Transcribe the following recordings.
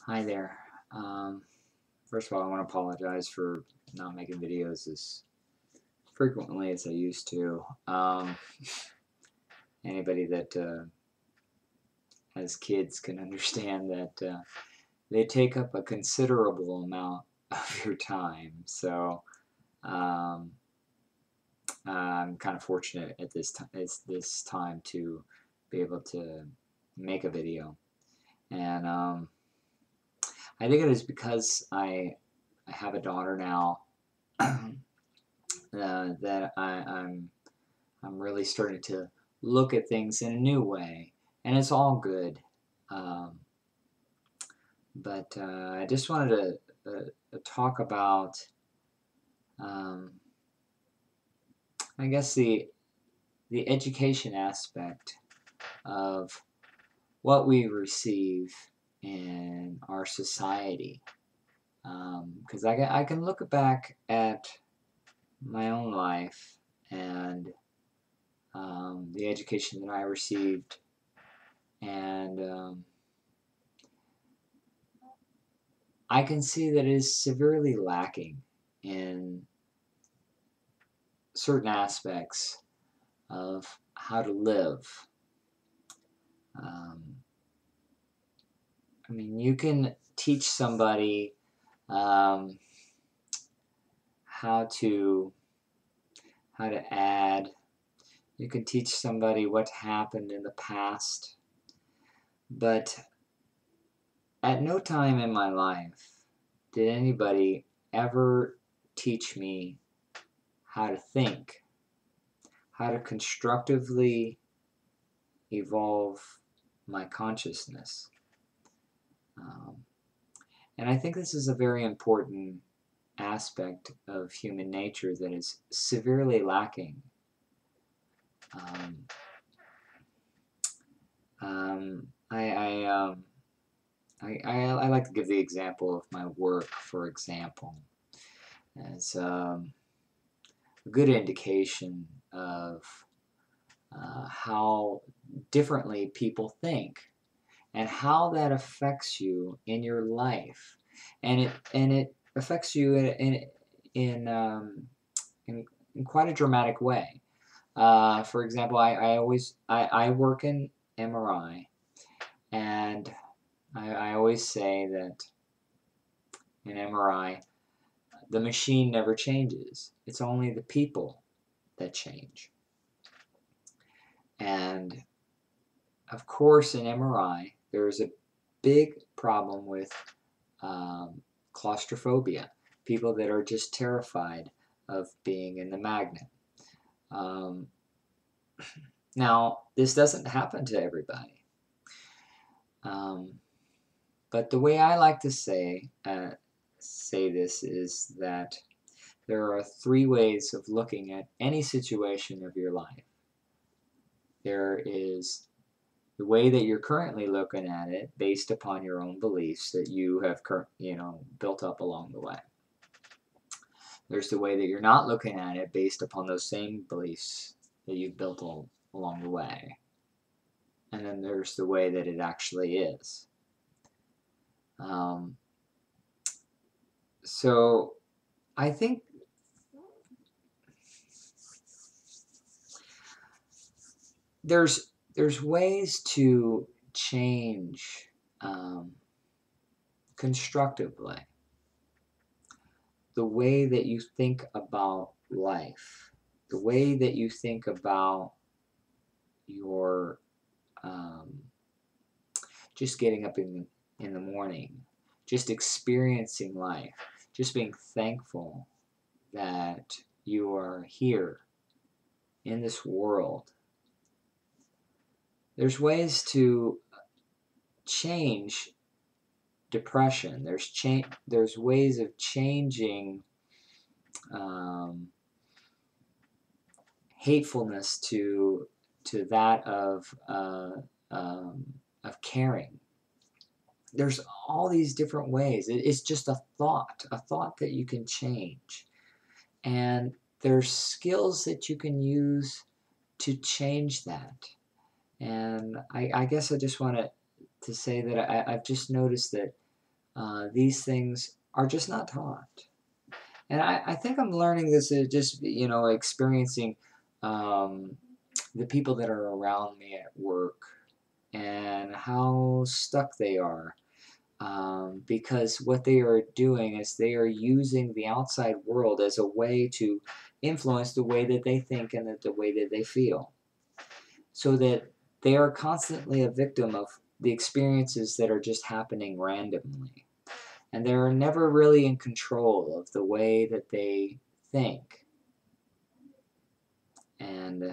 Hi there. Um, First of all, I want to apologize for not making videos as frequently as I used to. Anybody that has kids can understand that they take up a considerable amount of your time. So um, I'm kind of fortunate at this time to be able to make a video, and I think it is because I have a daughter now. That I'm really starting to look at things in a new way, and it's all good. Um, but I just wanted to talk about, um, I guess the education aspect of what we receive in our society. Because I can look back at my own life and the education that I received, and I can see that it is severely lacking in certain aspects of how to live. Um, I mean, you can teach somebody um, how to add. You can teach somebody what happened in the past, but at no time in my life did anybody ever teach me how to think, how to constructively evolve my consciousness. Um, and I think this is a very important aspect of human nature that is severely lacking. Um, I, I like to give the example of my work, for example, as a good indication of how differently people think and how that affects you in your life, and it affects you in, in quite a dramatic way. For example, I work in MRI, and I always say that in MRI the machine never changes. It's only the people that change. And of course, in MRI, there's a big problem with um, claustrophobia, people that are just terrified of being in the magnet. Um, Now, this doesn't happen to everybody, um, but the way I like to say this is that there are three ways of looking at any situation of your life. There is the way that you're currently looking at it based upon your own beliefs that you have built up along the way. There's the way that you're not looking at it based upon those same beliefs that you've built along the way. And then there's the way that it actually is. Um, so I think there's ways to change constructively the way that you think about life, the way that you think about your just getting up in the morning, just experiencing life, just being thankful that you are here in this world. There's ways to change depression. There's ways of changing um, hatefulness to that of caring. There's all these different ways. It's just a thought that you can change, and there's skills that you can use to change that. And I guess I just wanted to say that I've just noticed that these things are just not taught. And I think I'm learning this just, experiencing um, the people that are around me at work and how stuck they are. Because what they are doing is they are using the outside world as a way to influence the way that they think and the way that they feel. So that they are constantly a victim of the experiences that are just happening randomly. And they're never really in control of the way that they think. And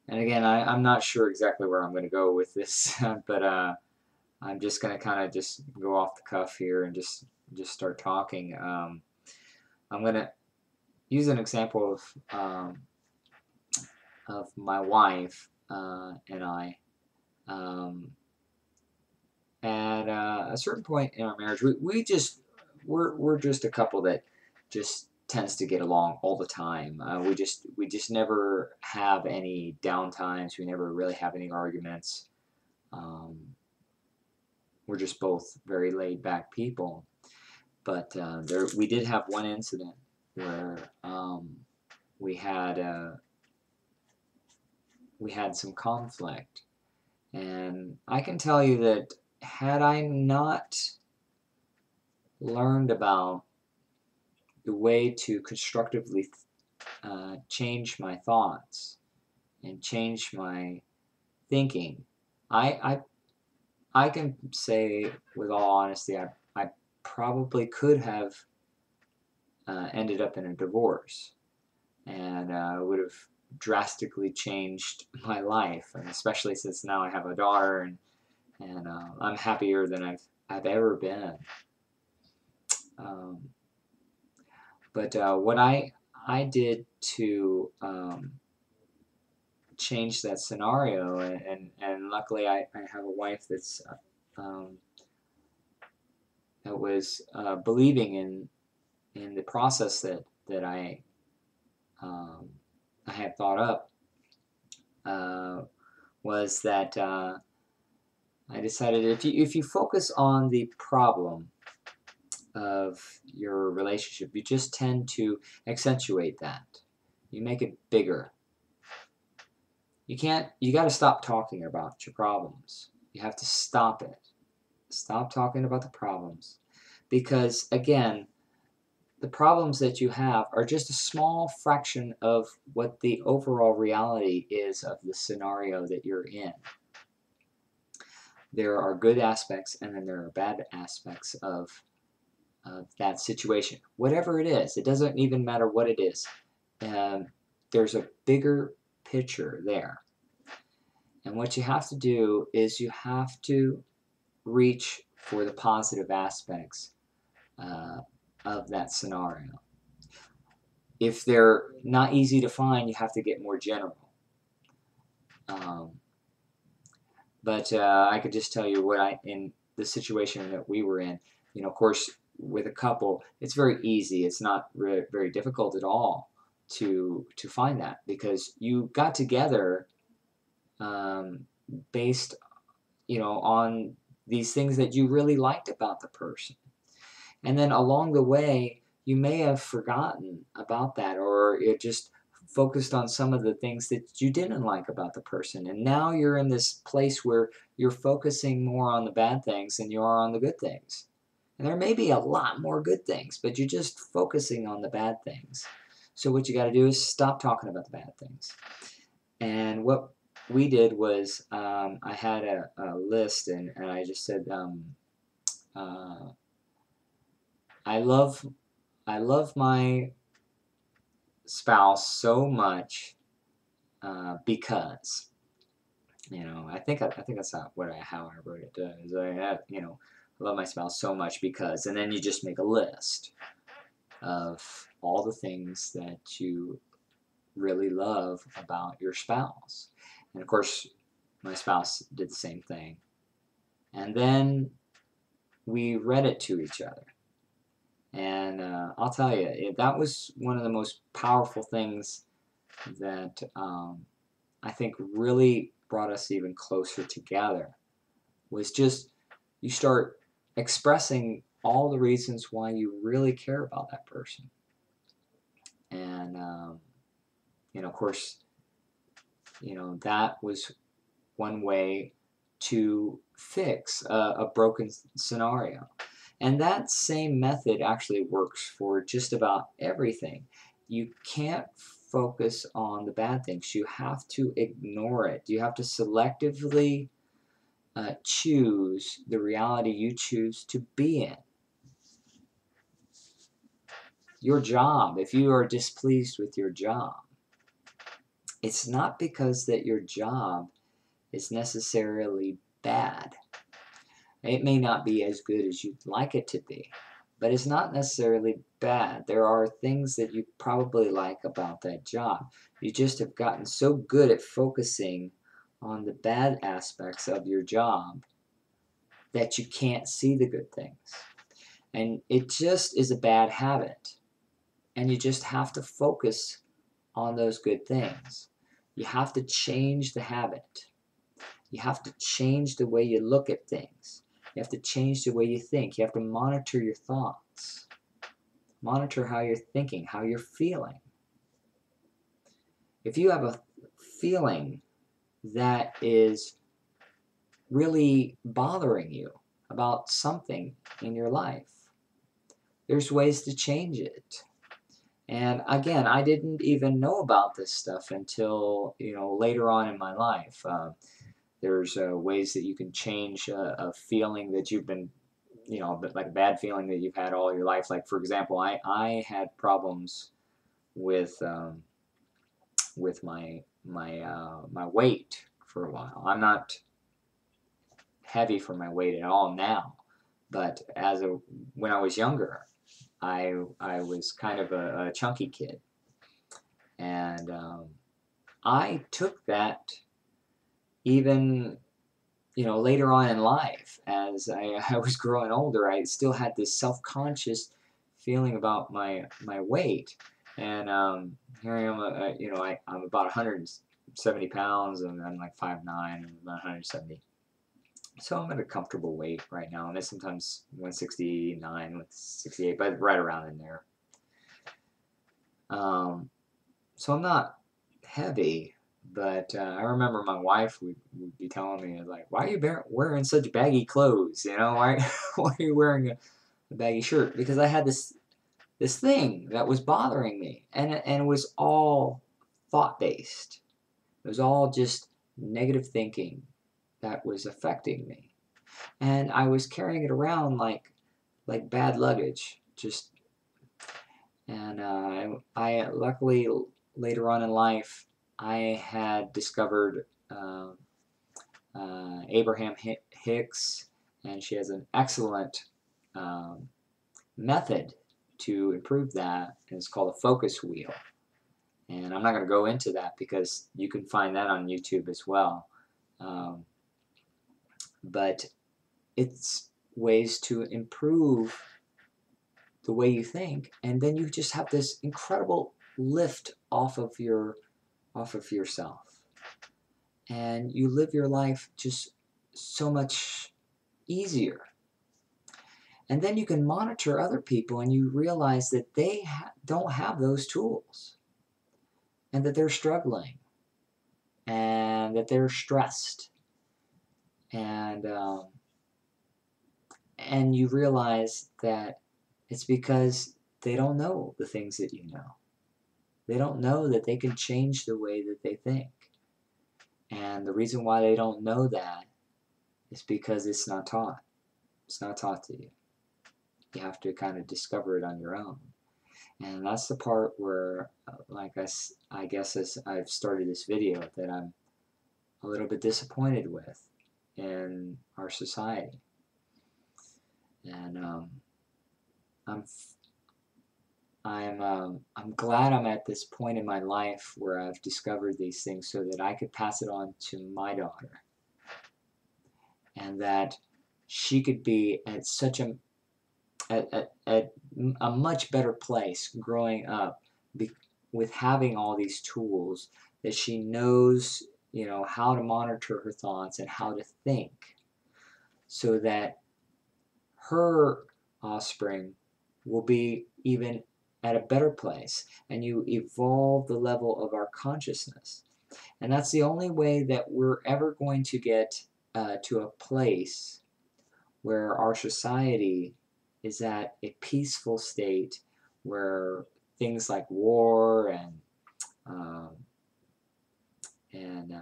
and again, I'm not sure exactly where I'm going to go with this, but I'm just going to kind of just go off the cuff here and just start talking. I'm going to use an example of my wife and I. Um, at a certain point in our marriage, we're just a couple that just tends to get along all the time. We just never have any down times. We never really have any arguments. Um, we're just both very laid back people. But we did have one incident where we had uh, we had some conflict, and I can tell you that had I not learned about the way to constructively change my thoughts and change my thinking, I I can say with all honesty, I probably could have ended up in a divorce, and would have drastically changed my life, and especially since now I have a daughter, and I'm happier than I've ever been. Um, but what I did to change that scenario, and luckily I have a wife um, that was believing in the process that um, I had thought up, was that I decided if you focus on the problem of your relationship, you just tend to accentuate that. You make it bigger. You got to stop talking about your problems. You have to stop it. Stop talking about the problems. Because, again, the problems that you have are just a small fraction of what the overall reality is of the scenario that you're in. There are good aspects and then there are bad aspects of that situation. Whatever it is, it doesn't even matter what it is. There's a bigger picture there. And what you have to do is you have to reach for the positive aspects uh, of that scenario. If they're not easy to find, you have to get more general. Um, but I could just tell you in the situation that we were in, of course, with a couple, it's very easy. It's not very difficult at all to find that, because you got together um, based, on these things that you really liked about the person. And then along the way, you may have forgotten about that, or it just focused on some of the things that you didn't like about the person. And now you're in this place where you're focusing more on the bad things than you are on the good things. And there may be a lot more good things, but you're just focusing on the bad things. So what you got to do is stop talking about the bad things. And what we did was I had a list, and I just said, uh, I love my spouse so much because, I think that's not how I wrote it. Is I love my spouse so much because, and then you just make a list of all the things that you really love about your spouse. And of course, my spouse did the same thing. And then we read it to each other. And I'll tell you, that was one of the most powerful things that I think really brought us even closer together, was just you start expressing all the reasons why you really care about that person. And, of course, that was one way to fix a broken scenario. And that same method actually works for just about everything. You can't focus on the bad things. You have to ignore it. You have to selectively choose the reality you choose to be in. Your job, if you are displeased with your job, it's not because that your job is necessarily bad. It may not be as good as you'd like it to be, but it's not necessarily bad. There are things that you probably like about that job. You just have gotten so good at focusing on the bad aspects of your job that you can't see the good things. And it just is a bad habit. And you just have to focus on those good things. You have to change the habit. You have to change the way you look at things. You have to change the way you think. You have to monitor your thoughts. Monitor how you're thinking, how you're feeling. If you have a feeling that is really bothering you about something in your life, there's ways to change it. And again, I didn't even know about this stuff until later on in my life. There's ways that you can change a feeling that you've been, like a bad feeling that you've had all your life. Like for example, I had problems with my weight for a while. I'm not heavy for my weight at all now, but when I was younger, I was kind of a chunky kid, and I took that even later on in life as I was growing older. I still had this self-conscious feeling about my weight, and here I am. I'm about 170 pounds, and I'm like 5'9", and about 170. So I'm at a comfortable weight right now, and it's sometimes 169, 168, but right around in there. So I'm not heavy, but I remember my wife would be telling me, like, why are you wearing such baggy clothes? Why are you wearing a baggy shirt? Because I had this thing that was bothering me, and it was all thought-based. It was all just negative thinking that was affecting me. And I was carrying it around like bad luggage, and I luckily later on in life I had discovered Abraham Hicks, and she has an excellent method to improve that, and it's called a focus wheel. And I'm not going to go into that because you can find that on YouTube as well. But it's ways to improve the way you think, and then you just have this incredible lift off of yourself, and you live your life just so much easier. And then you can monitor other people, and you realize that they don't have those tools, and that they're struggling, and that they're stressed, and you realize that it's because they don't know the things that you know. They don't know that they can change the way that they think. And the reason why they don't know that is because it's not taught. It's not taught to you. You have to kind of discover it on your own. And that's the part where, like I guess as I've started this video, that I'm a little bit disappointed with in our society. And I'm glad I'm at this point in my life where I've discovered these things so that I could pass it on to my daughter, and that she could be at such a much better place growing up with having all these tools, that she knows how to monitor her thoughts and how to think, so that her offspring will be even at a better place, and you evolve the level of our consciousness. And that's the only way that we're ever going to get to a place where our society is at a peaceful state, where things like war um, and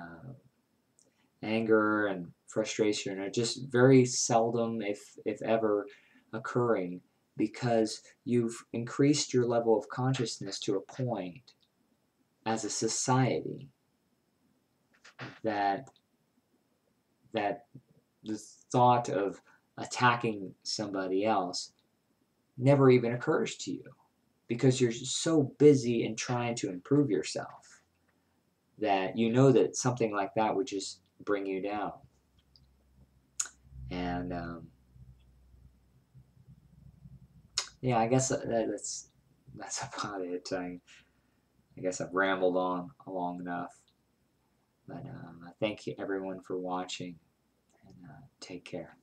anger and frustration are just very seldom, if ever, occurring, because you've increased your level of consciousness to a point as a society that that the thought of attacking somebody else never even occurs to you, because you're so busy in trying to improve yourself that you know that something like that would just bring you down. And yeah, I guess that's about it. I guess I've rambled on long enough, but I thank you everyone for watching, and take care.